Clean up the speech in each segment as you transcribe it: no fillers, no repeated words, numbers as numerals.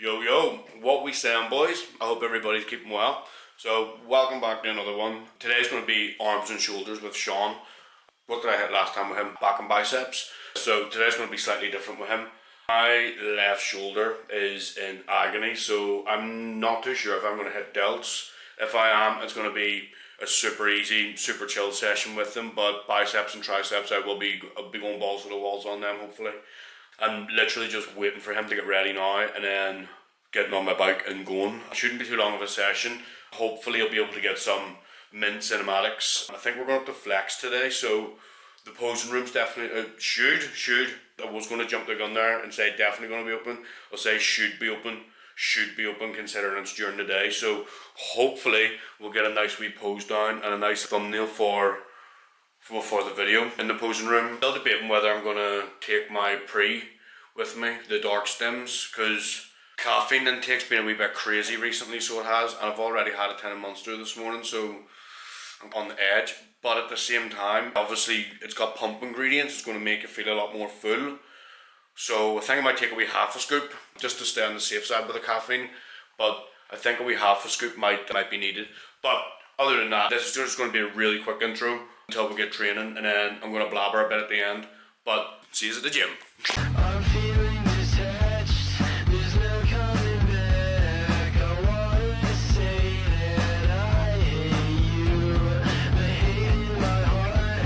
Yo, yo, what we saying, boys? I hope everybody's keeping well. So, welcome back to another one. Today's going to be arms and shoulders with Sean. What did I hit last time with him? Back and biceps. So, today's going to be slightly different with him. My left shoulder is in agony, so I'm not too sure if I'm going to hit delts. If I am, it's going to be a super easy, super chill session with them. But biceps and triceps, I'll be going balls to the walls on them, hopefully. I'm literally just waiting for him to get ready now and then getting on my bike and going. It shouldn't be too long of a session. Hopefully I'll be able to get some mint cinematics. I think we're going to flex today, so the posing room's definitely, should. I was going to jump the gun there and say definitely going to be open. I'll say should be open considering it's during the day. So hopefully we'll get a nice wee pose down and a nice thumbnail for the video in the posing room. Still debating whether I'm going to take my pre with me, the dark stems, because caffeine intake's been a wee bit crazy recently, so it has, and I've already had a 10 Monster this morning, so I'm on the edge. But at the same time, obviously it's got pump ingredients, it's going to make you feel a lot more full. So I think I might take a wee half a scoop just to stay on the safe side with the caffeine, but I think a wee half a scoop might be needed. But other than that, this is just going to be a really quick intro until we get training, and then I'm going to blabber a bit at the end. But see you at the gym. I'm feeling detached, there's no coming back. I wanted to say that I hate you. The hate in my heart,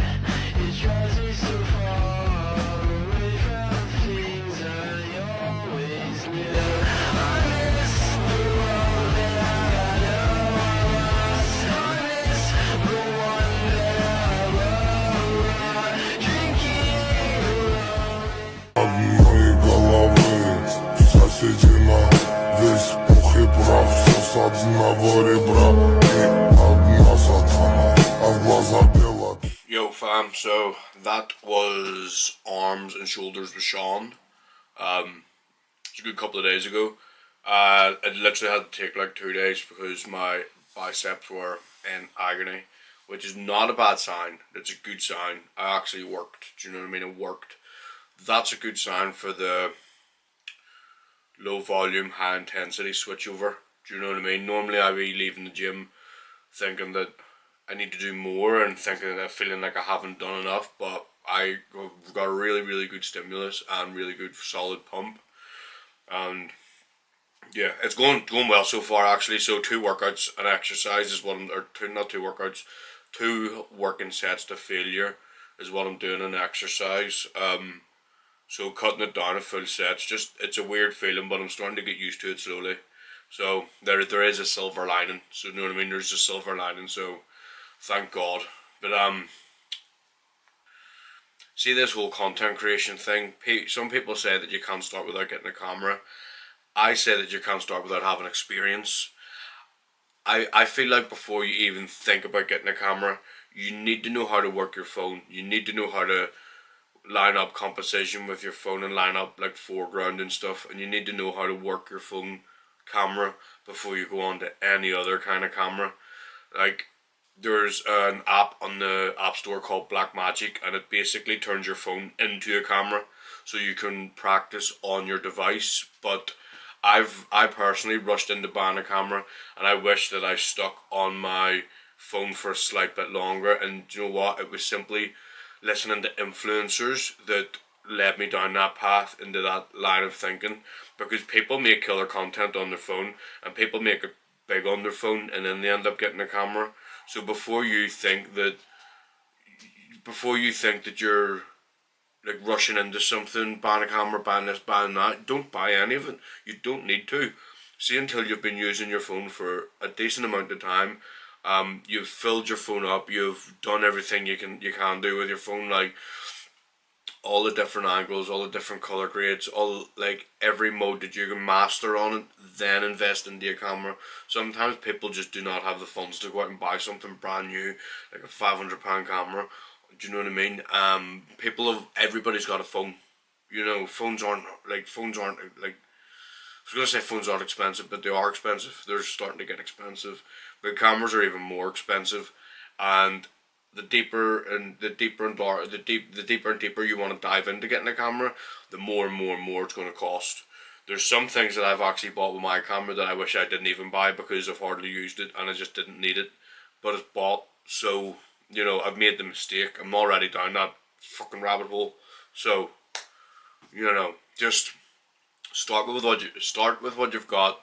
it drives me so far away from things I always knew. I miss the road that I know I lost. I miss the one that I love. Drinking alone. Одной головы соседи на весь пух и прах. Все с одного ребра и одна сатана, а в глаза бела. Yo fam, so that was arms and shoulders with Sean. It's a good couple of days ago. I literally had to take like 2 days because my biceps were in agony, which is not a bad sign. It's a good sign. I actually worked. Do you know what I mean? It worked. That's a good sign for the low volume, high intensity switchover. Do you know what I mean? Normally I'd be leaving the gym thinking that I need to do more and thinking that feeling like I haven't done enough, but I got a really, really good stimulus and really good solid pump. And yeah, it's going well so far actually. So 2 workouts and exercise is what I'm, or two, not 2 workouts, 2 working sets to failure is what I'm doing in exercise. So cutting it down to full sets, it's a weird feeling, but I'm starting to get used to it slowly. So there is a silver lining. So you know what I mean? There's a silver lining. So thank God. But see this whole content creation thing. Some people say that you can't start without getting a camera. I say that you can't start without having experience. I feel like before you even think about getting a camera, you need to know how to work your phone. You need to know how to line up composition with your phone and line up like foreground and stuff, and you need to know how to work your phone camera before you go on to any other kind of camera. Like there's an app on the App Store called Blackmagic, and it basically turns your phone into a camera so you can practice on your device. But I personally rushed into buying a camera, and I wish that I stuck on my phone for a slight bit longer. And you know what, it was simply listening to influencers that led me down that path, into that line of thinking, because people make killer content on their phone and people make it big on their phone and then they end up getting a camera. So before you think that you're like rushing into something, buying a camera, buying this, buying that, don't buy any of it. You don't need to. See until you've been using your phone for a decent amount of time. You've filled your phone up, you've done everything you can do with your phone, like all the different angles, all the different color grades, all like every mode that you can master on it, then invest into your camera. Sometimes people just do not have the funds to go out and buy something brand new, like a £500 camera. Do you know what I mean? Everybody's got a phone. You know, phones aren't like I was gonna say phones aren't expensive, but they are expensive. They're starting to get expensive. But cameras are even more expensive, and the deeper and deeper you want to dive into getting a camera, the more and more it's going to cost. There's some things that I've actually bought with my camera that I wish I didn't even buy because I've hardly used it and I just didn't need it. But it's bought, so, you know, I've made the mistake. I'm already down that fucking rabbit hole. So, you know, just start with what you've got,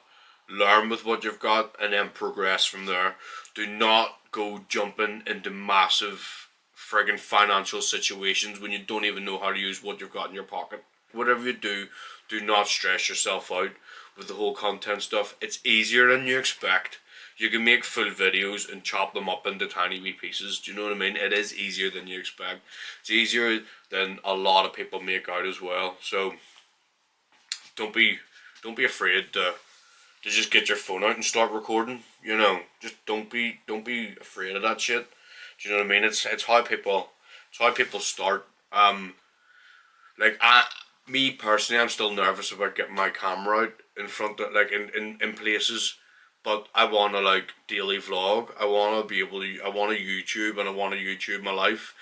learn with what you've got, and then progress from there. Do not go jumping into massive friggin' financial situations when you don't even know how to use what you've got in your pocket. Whatever you do, do not stress yourself out with the whole content stuff. It's easier than you expect. You can make full videos and chop them up into tiny wee pieces. Do you know what I mean? It is easier than you expect. It's easier than a lot of people make out as well. So don't be afraid to just get your phone out and start recording. You know, just don't be afraid of that shit. Do you know what I mean? It's how people start. Me personally, I'm still nervous about getting my camera out in front of, like, in places, but I want to, like, daily vlog. I want to be able to, I want to YouTube, and I want to YouTube my life,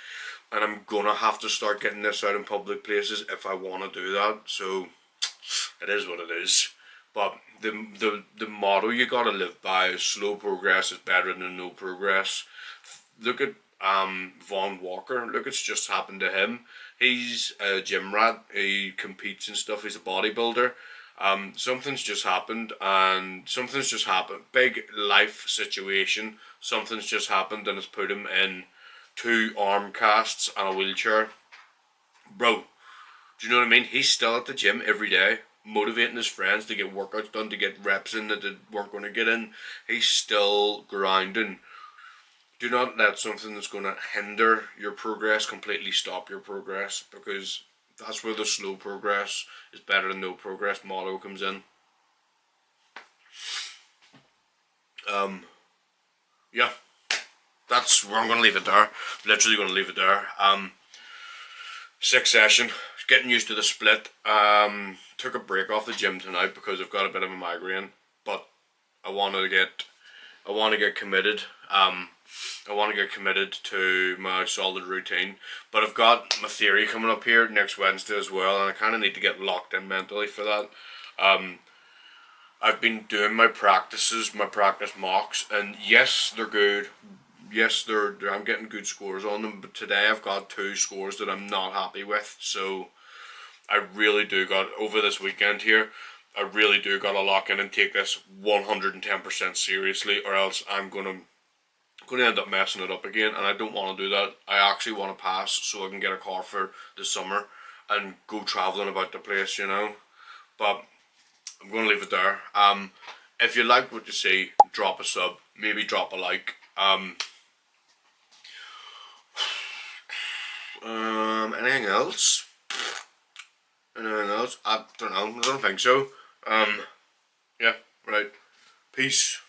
and I'm gonna have to start getting this out in public places if I want to do that. So it is what it is. But the motto you gotta live by is slow progress is better than no progress. Look at Vaughn Walker. Look, it's just happened to him. He's a gym rat. He competes and stuff. He's a bodybuilder. Something's just happened, Big life situation. Something's just happened, and it's put him in 2 arm casts and a wheelchair. Bro, do you know what I mean? He's still at the gym every day, motivating his friends to get workouts done, to get reps in that they weren't going to get in. He's still grinding. Do not let something that's going to hinder your progress completely stop your progress, because that's where the slow progress is better than no progress motto comes in. Yeah, that's where I'm going to leave it there. Literally going to leave it there. 6th session, getting used to the split. Took a break off the gym tonight because I've got a bit of a migraine, but I want to get committed. I want to get committed to my solid routine, but I've got my theory coming up here next Wednesday as well, and I kind of need to get locked in mentally for that. I've been doing my practice mocks, and yes, they're good. Yes, I'm getting good scores on them, but today I've got 2 scores that I'm not happy with, so I really do got, over this weekend here, I really do got to lock in and take this 110% seriously, or else I'm going to end up messing it up again, and I don't want to do that. I actually want to pass so I can get a car for the summer and go travelling about the place, you know. But I'm going to leave it there. If you like what you see, drop a sub, maybe drop a like. Anything else? I don't know. I don't think so. Yeah, right. Peace.